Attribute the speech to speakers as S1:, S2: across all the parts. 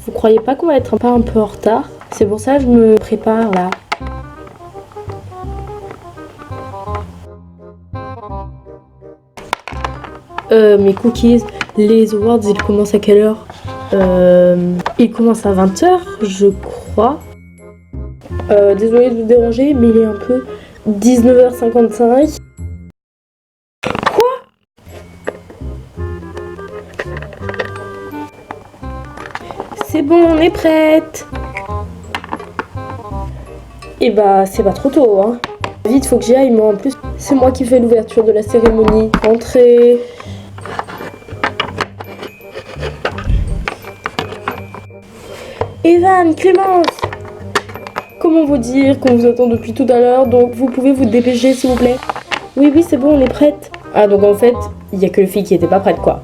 S1: Vous croyez pas qu'on va être un peu en retard? C'est pour ça que je me prépare là. Mes cookies, les awards, ils commencent à quelle heure? Ils commencent à 20h, je crois. Désolée de vous déranger, mais il est un peu 19h55. Quoi? C'est bon, on est prête. Et bah, c'est pas trop tôt, hein. Vite, faut que j'y aille, moi en plus. C'est moi qui fais l'ouverture de la cérémonie. Entrez. Evan, Clémence, comment vous dire qu'on vous attend depuis tout à l'heure, donc vous pouvez vous dépêcher s'il vous plaît. Oui, c'est bon, on est prête. Ah, donc en fait, il n'y a que les filles qui n'étaient pas prêtes, quoi.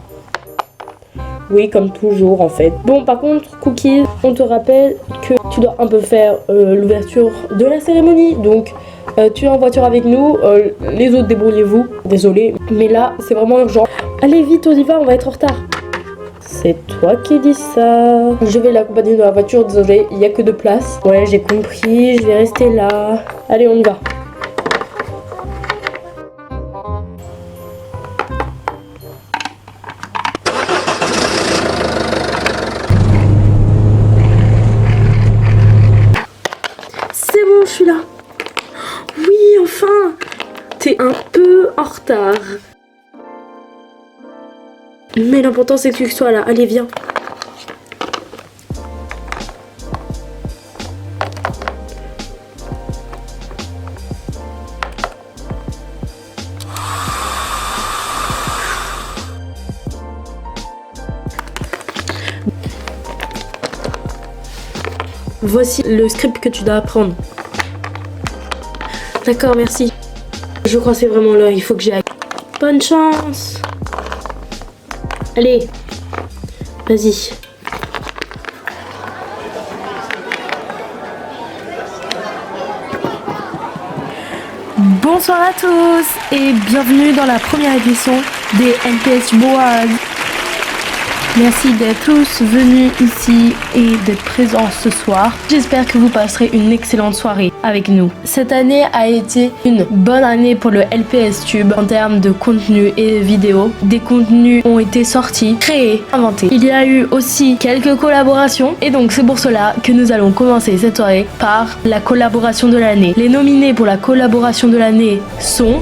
S1: Oui, comme toujours, en fait. Bon, par contre, Cookies, on te rappelle que tu dois un peu faire l'ouverture de la cérémonie. Donc, tu es en voiture avec nous. Les autres, débrouillez-vous. Désolée, mais là, c'est vraiment urgent. Allez, vite, on y va, on va être en retard. C'est toi qui dis ça. Je vais l'accompagner dans la voiture, désolé, il n'y a que 2 places. Ouais, j'ai compris, je vais rester là. Allez, on y va. C'est bon, je suis là. Oui, enfin. T'es un peu en retard. Mais l'important c'est que tu sois là. Allez, viens. Voici le script que tu dois apprendre. D'accord, merci. Je crois que c'est vraiment l'heure, il faut que j'y aille. Bonne chance. Allez, vas-y. Bonsoir à tous et bienvenue dans la première édition des LPS Boas. Merci d'être tous venus ici et d'être présents ce soir. J'espère que vous passerez une excellente soirée avec nous. Cette année a été une bonne année pour le LPS Tube en termes de contenu et de vidéos. Des contenus ont été sortis, créés, inventés. Il y a eu aussi quelques collaborations et donc c'est pour cela que nous allons commencer cette soirée par la collaboration de l'année. Les nominés pour la collaboration de l'année sont...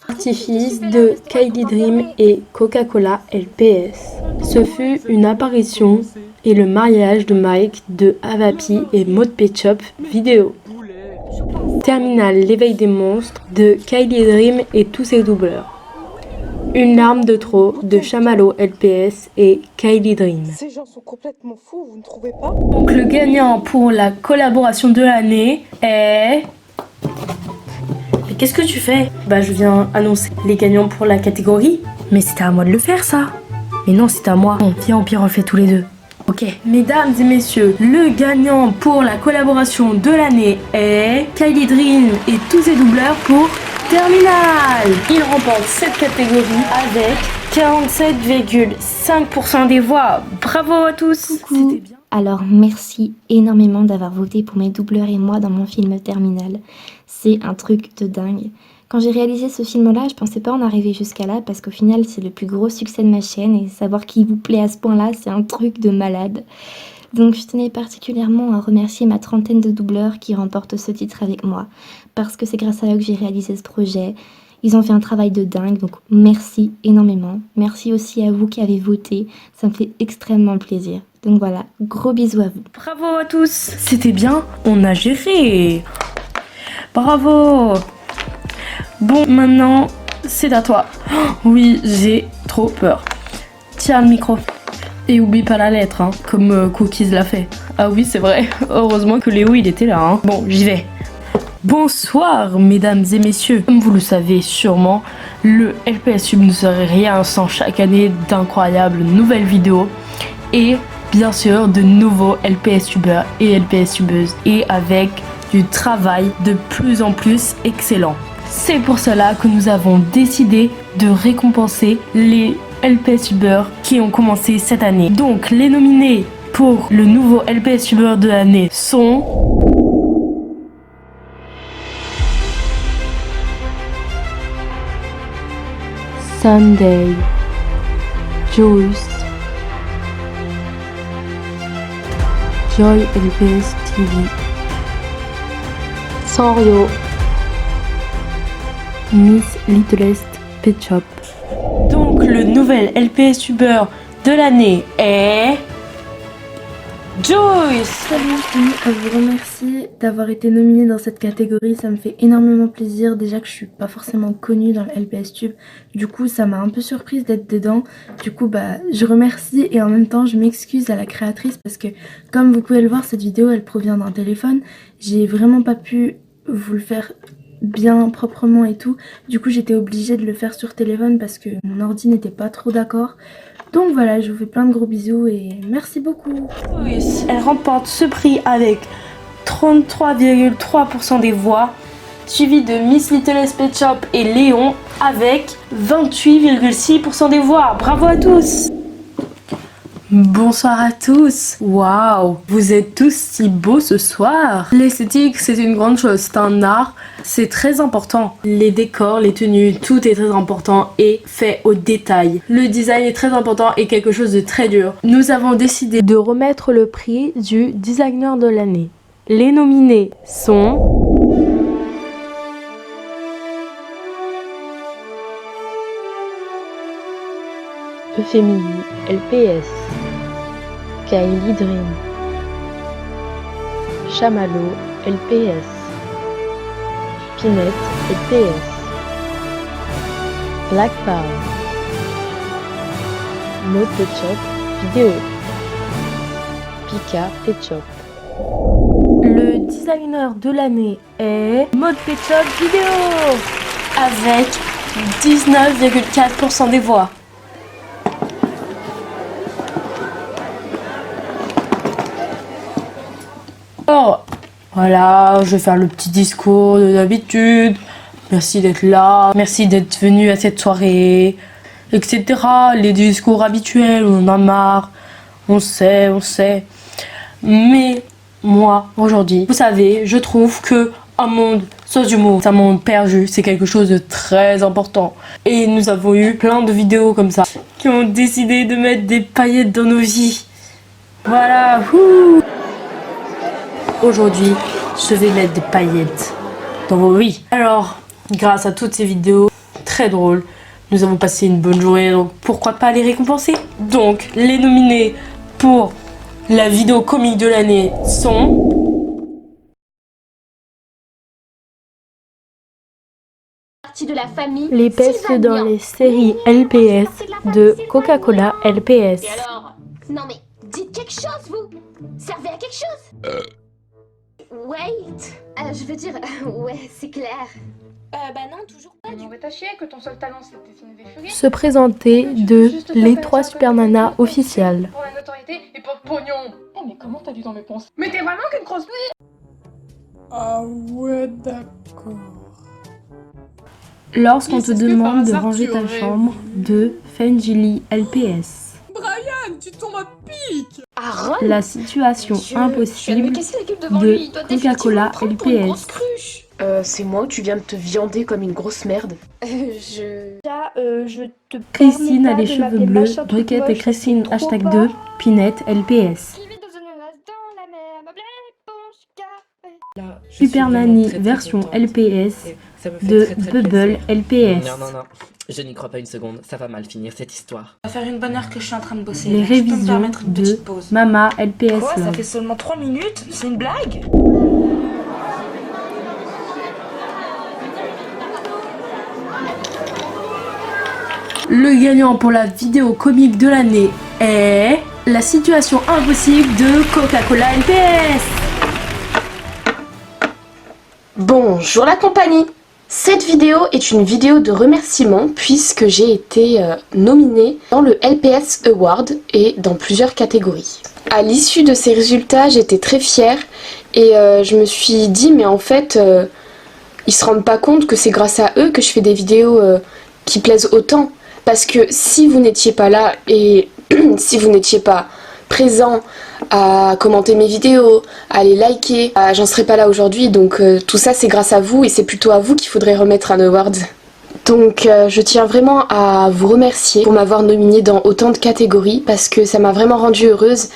S1: Artifice de Kylie Dream et Coca-Cola LPS. Ce fut une apparition et le mariage de Mike de Avapi et Maud Petchop vidéo. Terminal l'éveil des monstres de Kylie Dream et tous ses doubleurs. Une larme de trop de Chamallow LPS et Kylie Dream.
S2: Ces gens sont complètement fous, vous ne trouvez pas?
S1: Donc le gagnant pour la collaboration de l'année est... Qu'est-ce que tu fais? Bah je viens annoncer les gagnants pour la catégorie. Mais c'était à moi de le faire ça. Mais non, c'était à moi. Bon, viens, au pire on le fait tous les deux. Ok. Mesdames et messieurs, le gagnant pour la collaboration de l'année est Kylie Dream et tous ses doubleurs pour Terminal. Il remporte cette catégorie avec 47,5% des voix. Bravo à tous.
S3: Coucou.
S1: C'était bien.
S3: Alors merci énormément d'avoir voté pour mes doubleurs et moi dans mon film Terminal. C'est un truc de dingue. Quand j'ai réalisé ce film-là, je pensais pas en arriver jusqu'à là parce qu'au final c'est le plus gros succès de ma chaîne et savoir qu'il vous plaît à ce point-là, c'est un truc de malade. Donc je tenais particulièrement à remercier ma trentaine de doubleurs qui remportent ce titre avec moi parce que c'est grâce à eux que j'ai réalisé ce projet. Ils ont fait un travail de dingue, donc merci énormément. Merci aussi à vous qui avez voté, ça me fait extrêmement plaisir. Donc voilà, gros bisous à vous.
S1: Bravo à tous. C'était bien, on a géré. Bravo. Bon, maintenant, c'est à toi. Oh, oui, j'ai trop peur. Tiens le micro. Et oublie pas la lettre, hein, comme Cookies l'a fait. Ah oui, c'est vrai. Heureusement que Léo, il était là. Hein. Bon, j'y vais. Bonsoir, mesdames et messieurs. Comme vous le savez sûrement, le LPS Tube ne serait rien sans chaque année d'incroyables nouvelles vidéos. Et bien sûr, de nouveaux LPS Tubeurs et LPS Tubeuses. Et avec du travail de plus en plus excellent. C'est pour cela que nous avons décidé de récompenser les LPS Youtubeurs qui ont commencé cette année. Donc les nominés pour le nouveau LPS Youtubeur de l'année sont Sunday, Joyce, Joy LPS TV, Sanrio, Miss Littlest Pet Shop. Donc le nouvel LPS Youtubeur de l'année est Joyce.
S3: Salut, je vous remercie d'avoir été nominé dans cette catégorie, ça me fait énormément plaisir. Déjà que je suis pas forcément connue dans le LPS Tube, du coup ça m'a un peu surprise d'être dedans. Du coup je remercie et en même temps je m'excuse à la créatrice parce que comme vous pouvez le voir, cette vidéo elle provient d'un téléphone. J'ai vraiment pas pu vous le faire bien proprement et tout, du coup j'étais obligée de le faire sur téléphone parce que mon ordi n'était pas trop d'accord. Donc voilà, je vous fais plein de gros bisous et merci beaucoup.
S1: Elle remporte ce prix avec 33,3% des voix, suivi de Miss Littlest Pet Shop et Léon avec 28,6% des voix. Bravo à tous! Bonsoir à tous. Waouh, vous êtes tous si beaux ce soir. L'esthétique, c'est une grande chose, c'est un art, c'est très important. Les décors, les tenues, tout est très important et fait au détail. Le design est très important et quelque chose de très dur. Nous avons décidé de remettre le prix du designer de l'année. Les nominés sont Euphémie, LPS, Kylie Dream, Chamallow, LPS, Pinette, LPS, Black Power, Maud Pet Shop, Vidéo, Pika Pet Shop. Le designer de l'année est Maud Pet Shop Vidéo avec 19,4% des voix. Alors, voilà, je vais faire le petit discours de d'habitude. Merci d'être là, merci d'être venu à cette soirée, etc. Les discours habituels, on en a marre, on sait. Mais moi, aujourd'hui, vous savez, je trouve que un monde sans humour, c'est un monde perdu, c'est quelque chose de très important. Et nous avons eu plein de vidéos comme ça qui ont décidé de mettre des paillettes dans nos vies. Voilà, wouh. Aujourd'hui, je vais mettre des paillettes dans vos vies. Alors, grâce à toutes ces vidéos très drôles, nous avons passé une bonne journée, donc pourquoi pas les récompenser? Donc, les nominés pour la vidéo comique de l'année sont
S4: de la famille
S1: les pestes dans les séries LPS de Coca-Cola LPS.
S4: Et alors? Non mais, dites quelque chose, vous! Servez à quelque chose! Wait! Je veux dire, ouais, c'est clair. Bah non, toujours pas.
S2: On va chier que ton seul talent c'est de dessiner des furies.
S1: Se présenter de les 3 super nanas officielles.
S2: Pour la notoriété et pour le pognon. Oh mais comment t'as lu dans mes pensées? Mais t'es vraiment qu'une grosse... Ah ouais, d'accord.
S1: Lorsqu'on te
S2: Est-ce que
S1: demande
S2: par
S1: de
S2: hasard,
S1: ranger
S2: tu
S1: ta
S2: aurais
S1: chambre de Fengili LPS.
S2: Brian, tu tombes à pic!
S4: Aaron?
S1: La situation
S4: Je viens de
S1: impossible
S4: me casser la gueule devant
S1: de
S4: lui. Il doit
S1: Coca-Cola
S4: définitivement prendre pour une
S1: LPS.
S4: grosse cruche.
S5: C'est moi ou tu viens de te viander comme une grosse merde?
S3: Je te
S1: Christine a les cheveux bleus, Briquette et Christine #2, Pinette LPS. Super Nanny version LPS de Bubble LPS.
S5: Non, je n'y crois pas une seconde, ça va mal finir cette histoire.
S6: Ça va faire une bonne heure que je suis en train de bosser.
S1: Les
S6: Je peux me
S1: révisions
S6: permettre une
S1: de
S6: petite pause.
S1: Mama LPS.
S6: Quoi? Ça fait seulement 3 minutes? C'est une blague?
S1: Le gagnant pour la vidéo comique de l'année est la situation impossible de Coca-Cola LPS.
S5: Bonjour la compagnie! Cette vidéo est une vidéo de remerciement puisque j'ai été nominée dans le LPS Award et dans plusieurs catégories. À l'issue de ces résultats, j'étais très fière et je me suis dit mais en fait ils se rendent pas compte que c'est grâce à eux que je fais des vidéos qui plaisent autant. Parce que si vous n'étiez pas là et si vous n'étiez pas présent à commenter mes vidéos, à les liker, j'en serais pas là aujourd'hui. Donc tout ça c'est grâce à vous et c'est plutôt à vous qu'il faudrait remettre un award. Donc je tiens vraiment à vous remercier pour m'avoir nominée dans autant de catégories parce que ça m'a vraiment rendue heureuse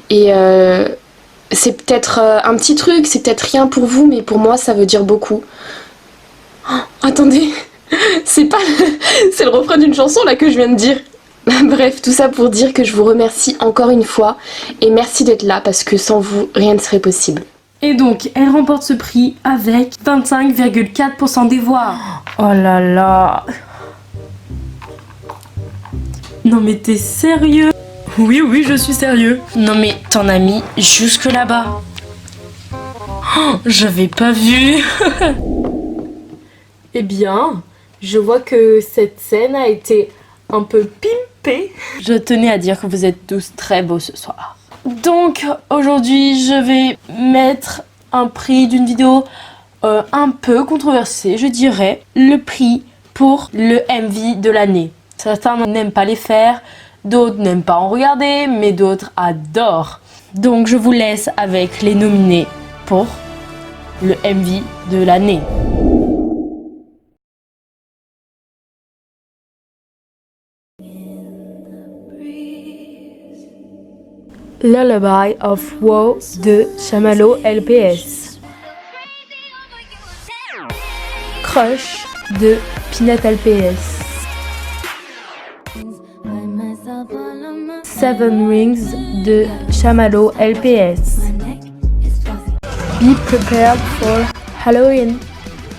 S5: et c'est peut-être un petit truc, c'est peut-être rien pour vous mais pour moi ça veut dire beaucoup. Oh, attendez, c'est le refrain d'une chanson là que je viens de dire. Bref, tout ça pour dire que je vous remercie encore une fois et merci d'être là parce que sans vous rien ne serait possible.
S1: Et donc, elle remporte ce prix avec 25,4% des voix. Oh là là. Non mais t'es sérieux? Oui, oui, je suis sérieux. Non mais t'en as mis jusque là-bas. Oh, j'avais pas vu. Eh bien, je vois que cette scène a été un peu pimpée. Je tenais à dire que vous êtes tous très beaux ce soir. Donc aujourd'hui je vais mettre un prix d'une vidéo un peu controversée, je dirais, le prix pour le MV de l'année. Certains n'aiment pas les faire, d'autres n'aiment pas en regarder, mais d'autres adorent. Donc je vous laisse avec les nominés pour le MV de l'année. Lullaby of Woe de Chamallow LPS. Crush de Peanut LPS. Seven Rings de Chamallow LPS. Be Prepared for Halloween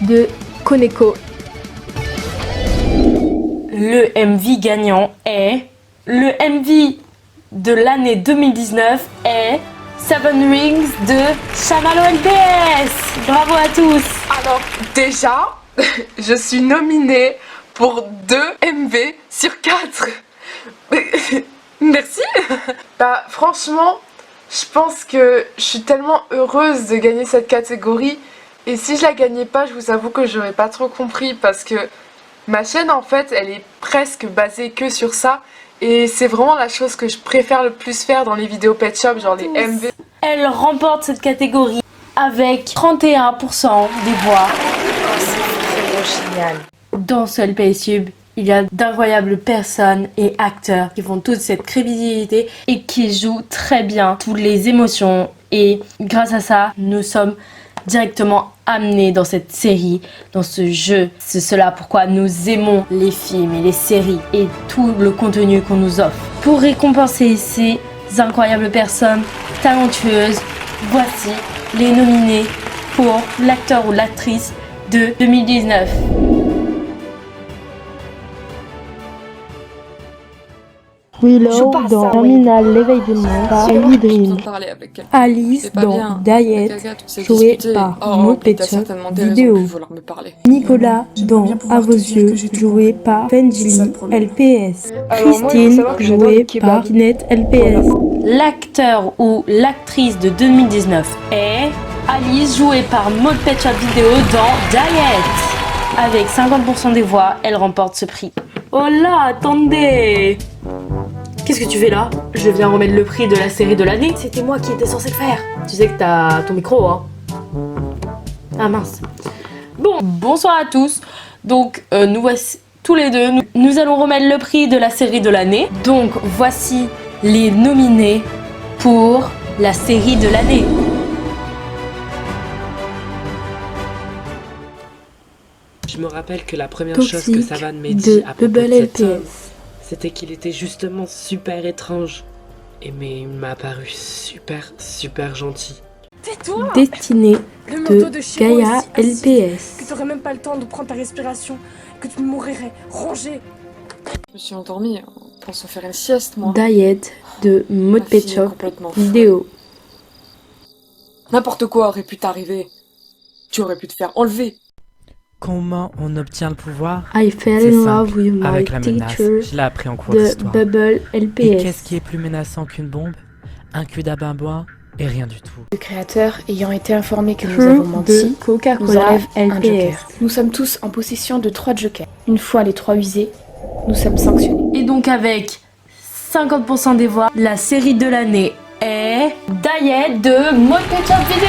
S1: de Koneko. Le MV gagnant est le MV de l'année 2019 est Seven Rings de Chamallow LPS. Bravo à tous.
S2: Alors déjà, je suis nominée pour 2 MV sur 4. Merci. Bah franchement, je pense que je suis tellement heureuse de gagner cette catégorie. Et si je la gagnais pas, je vous avoue que j'aurais pas trop compris parce que ma chaîne en fait, elle est presque basée que sur ça. Et c'est vraiment la chose que je préfère le plus faire dans les vidéos Pet Shop, genre les MV.
S1: Elle remporte cette catégorie avec 31% des voix.
S6: C'est vraiment génial.
S1: Dans ce LPS Tube, il y a d'incroyables personnes et acteurs qui font toute cette crédibilité et qui jouent très bien toutes les émotions. Et grâce à ça, nous sommes directement amenés dans cette série, dans ce jeu. C'est cela pourquoi nous aimons les films et les séries et tout le contenu qu'on nous offre. Pour récompenser ces incroyables personnes talentueuses, voici les nominés pour l'acteur ou l'actrice de 2019. Willow dans Terminal l'éveil du monde par Ellie Dream. Alice dans Diet, jouée par Maud Pet Shop Vidéo. Nicolas dans À vos yeux, joué par Fenjili LPS. Christine, jouée par Kinette LPS. L'acteur ou l'actrice de 2019 est Alice, jouée par Maud Pet Shop Vidéo dans Diet. Avec 50% des voix, elle remporte ce prix. Oh là, attendez! Qu'est-ce que tu fais là? Je viens remettre le prix de la série de l'année. C'était moi qui étais censé le faire. Tu sais que t'as ton micro, hein? Ah mince. Bon, bonsoir à tous. Donc, nous voici tous les deux. Nous allons remettre le prix de la série de l'année. Donc, voici les nominés pour la série de l'année.
S7: Je me rappelle que la première
S1: Toxic
S7: chose que Savane m'a dit à propos
S1: Bubble
S7: de cet homme,
S1: LPS.
S7: c'était qu'il était justement super étrange. Mais il m'a paru super gentil.
S2: Tais-toi!
S1: Destinée
S2: Le
S1: de
S2: manteau de Chiro
S1: Gaïa
S2: est si acide
S1: LPS.
S2: que t'aurais même pas le temps de prendre ta respiration, que tu mourirais rongé.
S8: Je me suis endormie en pensant faire une sieste, moi.
S1: Diet de Maud
S8: Ma
S1: Pet
S8: fille est
S1: Shop
S8: complètement folle.
S1: Vidéo.
S8: N'importe quoi aurait pu t'arriver. Tu aurais pu te faire enlever.
S9: Comment on obtient le pouvoir?
S1: I fell
S9: C'est
S1: in
S9: simple,
S1: love with my
S9: avec la menace.
S1: teacher
S9: Je l'ai appris en cours
S1: de
S9: d'histoire.
S1: Bubble
S9: Et
S1: LPS.
S9: qu'est-ce qui est plus menaçant qu'une bombe? Un cul d'abinbois et rien du tout.
S5: Le créateur ayant été informé que nous
S1: Crew
S5: avons menti,
S1: de Coca-Cola
S5: nous enlève un
S1: LPS.
S5: joker. Nous sommes tous en possession de 3 jokers. Une fois les 3 usés, nous sommes sanctionnés.
S1: Et donc avec 50% des voix, la série de l'année est Diet de Mode Ketchup Vidéo.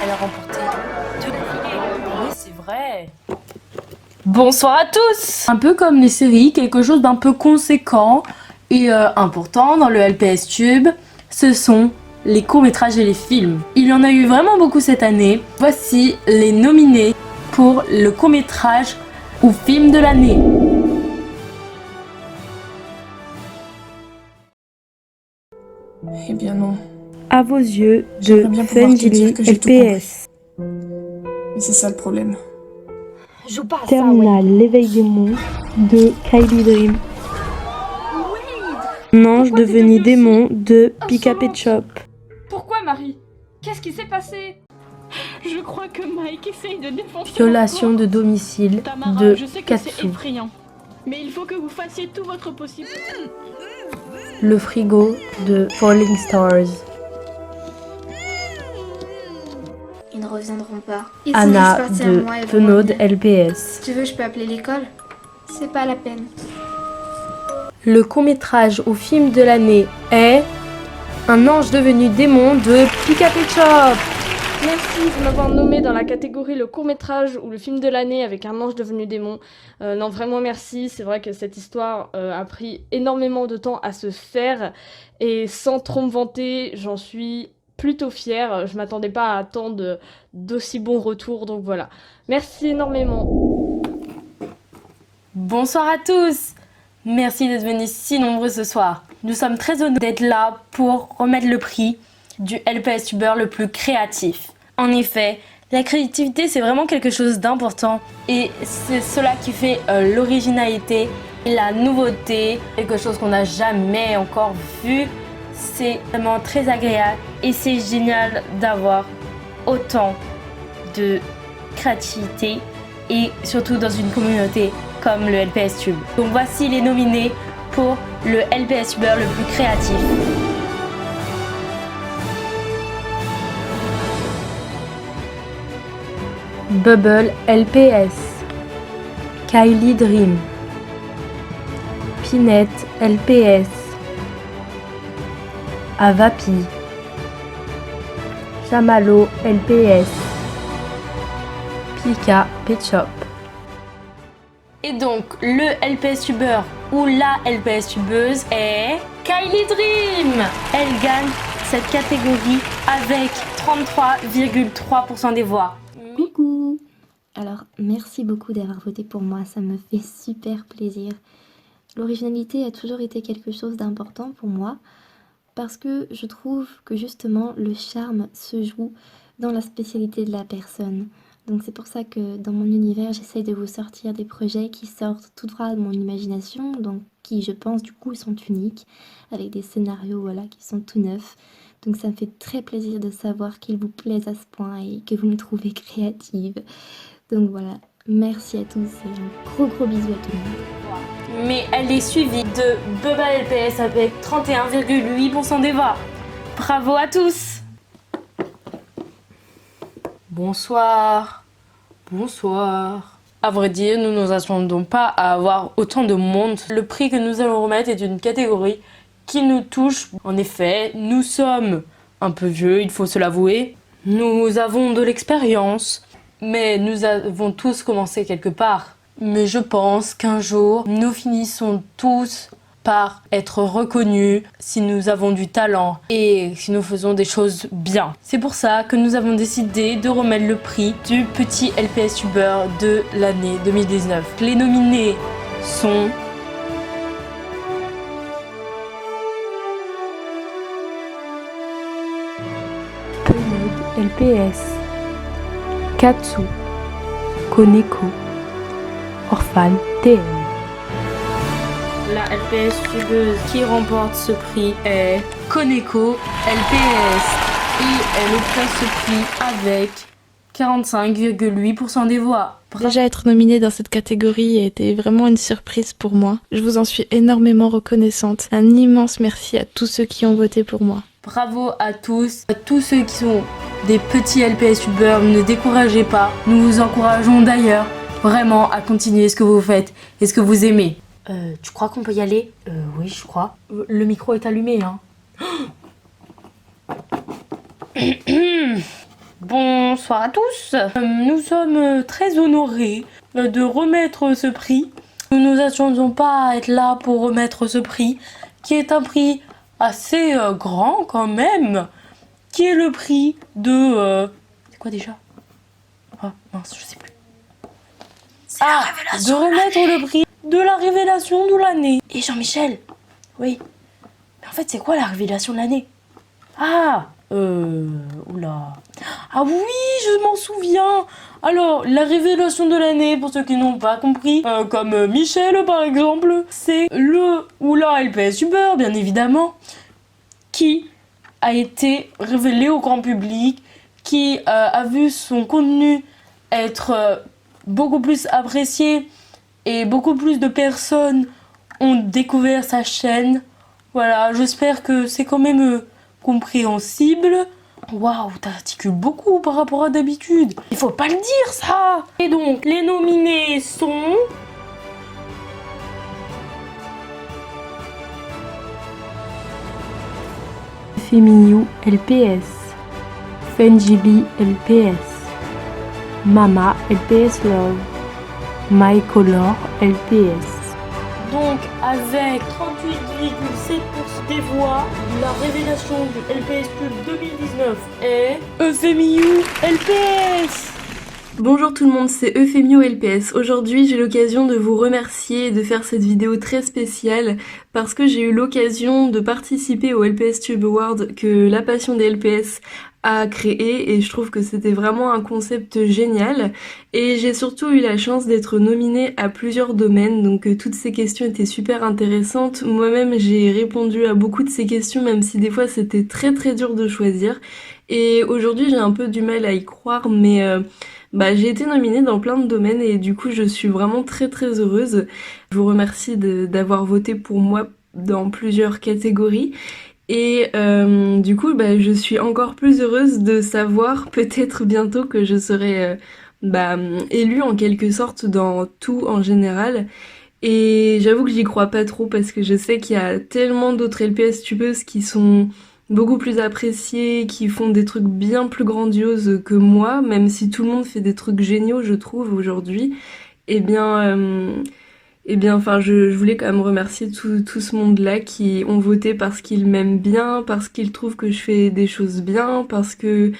S1: Elle a remporté 2 d'affilée. Oui, c'est vrai. Bonsoir à tous. Un peu comme les séries, quelque chose d'un peu conséquent et important dans le LPS Tube, ce sont les courts-métrages et les films. Il y en a eu vraiment beaucoup cette année. Voici les nominés pour le court-métrage ou film de l'année.
S8: Eh bien non.
S1: À vos yeux,
S8: J'aimerais
S1: de
S8: bien pouvoir te dire
S1: Fenjili
S8: que j'ai tout
S1: LPS.
S8: Mais c'est ça le problème.
S4: Joue pas à ça,
S1: Terminal, l'éveil des monts de Kylie Dream. Un ange devenu démon de Pika Pet Shop.
S10: Pourquoi, Marie? Qu'est-ce qui s'est passé? Je crois que Mike essaye de défoncer.
S1: Violation de domicile
S10: Tamara,
S1: de
S10: je sais que c'est
S1: Katsu.
S10: effrayant, mais il faut que vous fassiez tout votre possible.
S1: Le frigo de Falling Stars.
S11: Ils ne reviendront pas.
S1: Anna de Penaude LPS.
S11: Si tu veux, je peux appeler l'école. C'est pas la peine.
S1: Le court-métrage ou film de l'année est Un ange devenu démon de Pika Pet Shop.
S10: Merci de m'avoir nommé dans la catégorie le court-métrage ou le film de l'année avec un ange devenu démon. Non, vraiment merci. C'est vrai que cette histoire a pris énormément de temps à se faire. Et sans trop me vanter, j'en suis plutôt fière. Je m'attendais pas à attendre d'aussi bons retours. Donc voilà. Merci énormément.
S1: Bonsoir à tous. Merci d'être venus si nombreux ce soir. Nous sommes très honorés d'être là pour remettre le prix du LPS Tuber le plus créatif. En effet, la créativité c'est vraiment quelque chose d'important et c'est cela qui fait l'originalité et la nouveauté, quelque chose qu'on n'a jamais encore vu. C'est vraiment très agréable et c'est génial d'avoir autant de créativité et surtout dans une communauté comme le LPS Tube. Donc voici les nominés pour le LPS Tuber le plus créatif. Bubble LPS, Kylie Dream, Pinette LPS, Avapi, Chamalo LPS, Pika Pet Shop. Et donc le LPS Tuber ou la LPS Tubeuse est Kylie Dream. Elle gagne cette catégorie avec 33,3% des voix.
S3: Coucou! Alors, merci beaucoup d'avoir voté pour moi, ça me fait super plaisir. L'originalité a toujours été quelque chose d'important pour moi parce que je trouve que justement le charme se joue dans la spécialité de la personne. Donc c'est pour ça que dans mon univers, j'essaye de vous sortir des projets qui sortent tout droit de mon imagination, donc qui je pense du coup sont uniques, avec des scénarios voilà, qui sont tout neufs. Donc ça me fait très plaisir de savoir qu'ils vous plaisent à ce point et que vous me trouvez créative. Donc voilà, merci à tous et un gros bisou à tout le monde.
S1: Mais elle est suivie de Bubble LPS avec 31,8% des voix. Bravo à tous! Bonsoir. Bonsoir. À vrai dire, nous ne nous attendons pas à avoir autant de monde. Le prix que nous allons remettre est une catégorie qui nous touche. En effet, nous sommes un peu vieux, il faut se l'avouer. Nous avons de l'expérience, mais nous avons tous commencé quelque part. Mais je pense qu'un jour, nous finissons tous par être reconnus si nous avons du talent et si nous faisons des choses bien. C'est pour ça que nous avons décidé de remettre le prix du petit LPS Tuber de l'année 2019. Les nominés sont Penaude LPS, Katsu, Koneko, Orphan TM. La LPS Tubeuse qui remporte ce prix est Koneko LPS et elle obtient ce prix avec 45,8% des voix.
S12: Déjà être nominée dans cette catégorie a été vraiment une surprise pour moi. Je vous en suis énormément reconnaissante. Un immense merci à tous ceux qui ont voté pour moi.
S1: Bravo à tous ceux qui sont des petits LPS youtubeurs, ne découragez pas. Nous vous encourageons d'ailleurs vraiment à continuer ce que vous faites et ce que vous aimez. Tu crois qu'on peut y aller? Oui, je crois. Le micro est allumé, hein. Bonsoir à tous. Nous sommes très honorés de remettre ce prix. Nous ne nous attendons pas à être là pour remettre ce prix, qui est un prix assez grand quand même, qui est le prix de... c'est quoi déjà? Ah mince, je sais plus. De remettre le prix de la révélation de l'année. Et Jean-Michel, oui. Mais en fait, c'est quoi la révélation de l'année? Oula. Ah oui, je m'en souviens. Alors, la révélation de l'année, pour ceux qui n'ont pas compris, comme Michel par exemple, c'est le ou la LPS Uber, bien évidemment, qui a été révélé au grand public, qui a vu son contenu être beaucoup plus apprécié et beaucoup plus de personnes ont découvert sa chaîne. Voilà, j'espère que c'est quand même compréhensible. Waouh, t'articules beaucoup par rapport à d'habitude. Il faut pas le dire ça. Et donc, les nominés sont... Femiyu LPS, Fenjibi LPS, Mama LPS Love, MyColor LPS. Donc avec 38,7% des voix, la révélation du LPS Pub 2019 est Eufemiu LPS.
S13: Bonjour tout le monde, c'est Eufemio LPS. Aujourd'hui, j'ai l'occasion de vous remercier et de faire cette vidéo très spéciale parce que j'ai eu l'occasion de participer au LPS Tube Award que La Passion des LPS a créé et je trouve que c'était vraiment un concept génial et j'ai surtout eu la chance d'être nominée à plusieurs domaines, donc toutes ces questions étaient super intéressantes. Moi-même, j'ai répondu à beaucoup de ces questions, même si des fois c'était très dur de choisir. Et aujourd'hui, j'ai un peu du mal à y croire, mais j'ai été nominée dans plein de domaines et du coup je suis vraiment très heureuse. Je vous remercie d'avoir voté pour moi dans plusieurs catégories et du coup je suis encore plus heureuse de savoir peut-être bientôt que je serai élue en quelque sorte dans tout en général. Et j'avoue que j'y crois pas trop parce que je sais qu'il y a tellement d'autres LPS tubeuses qui sont beaucoup plus appréciés, qui font des trucs bien plus grandioses que moi, même si tout le monde fait des trucs géniaux, je trouve, aujourd'hui. Je voulais quand même remercier tout ce monde-là qui ont voté parce qu'ils m'aiment bien, parce qu'ils trouvent que je fais des choses bien, parce que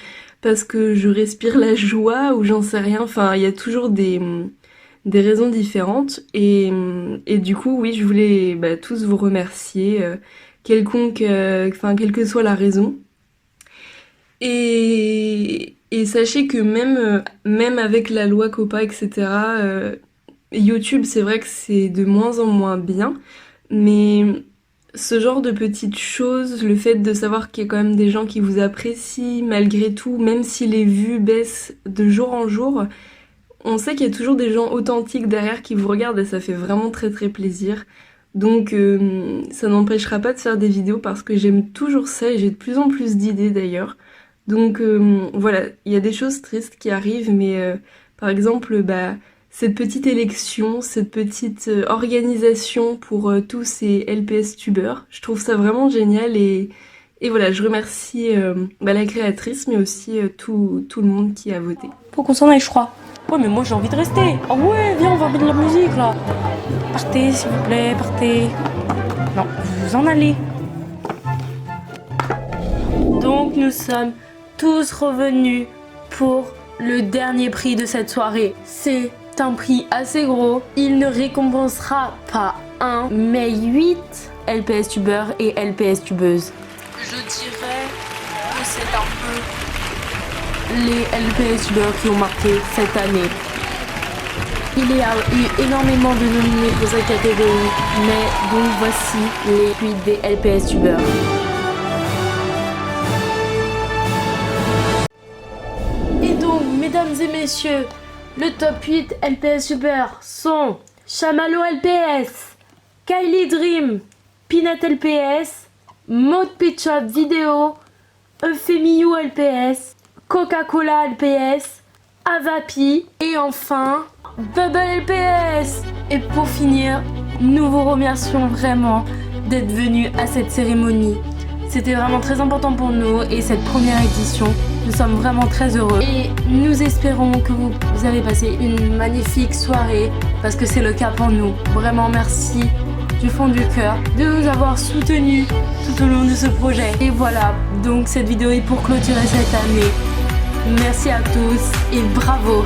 S13: je respire la joie, ou j'en sais rien. Enfin, il y a toujours des raisons différentes. Et du coup, oui, je voulais tous vous remercier, quelle que soit la raison. Et sachez que même avec la loi COPPA, etc., YouTube, c'est vrai que c'est de moins en moins bien, mais ce genre de petites choses, le fait de savoir qu'il y a quand même des gens qui vous apprécient malgré tout, même si les vues baissent de jour en jour, on sait qu'il y a toujours des gens authentiques derrière qui vous regardent et ça fait vraiment très plaisir. Donc ça n'empêchera pas de faire des vidéos parce que j'aime toujours ça et j'ai de plus en plus d'idées d'ailleurs. Donc voilà, il y a des choses tristes qui arrivent, mais par exemple cette petite élection, cette petite organisation pour tous ces LPS tubeurs, je trouve ça vraiment génial et voilà, je remercie la créatrice mais aussi tout le monde qui a voté.
S1: Faut qu'on s'en aille, je crois. Ouais, mais moi j'ai envie de rester. Ah ouais, viens, on va mettre de la musique là. Partez, s'il vous plaît, partez. Non, vous en allez. Donc nous sommes tous revenus pour le dernier prix de cette soirée. C'est un prix assez gros. Il ne récompensera pas un, mais 8 LPS tubeurs et LPS tubeuses. Je dirais que c'est un peu les LPS tubeurs qui ont marqué cette année. Il y a eu énormément de nominés pour cette catégorie, mais donc voici les 8 des LPS tubeurs. Et donc, mesdames et messieurs, le top 8 LPS tubeurs sont Chamallow LPS, Kylie Dream, Peanut LPS, Mode Pitch-Up Vidéo, Euphémio LPS, Coca-Cola LPS, Avapi et enfin Bubble LPS. Et pour finir, nous vous remercions vraiment d'être venus à cette cérémonie. C'était vraiment très important pour nous et cette première édition, nous sommes vraiment très heureux. Et nous espérons que vous avez passé une magnifique soirée parce que c'est le cas pour nous. Vraiment merci du fond du cœur de nous avoir soutenus tout au long de ce projet. Et voilà, donc cette vidéo est pour clôturer cette année. Merci à tous et bravo!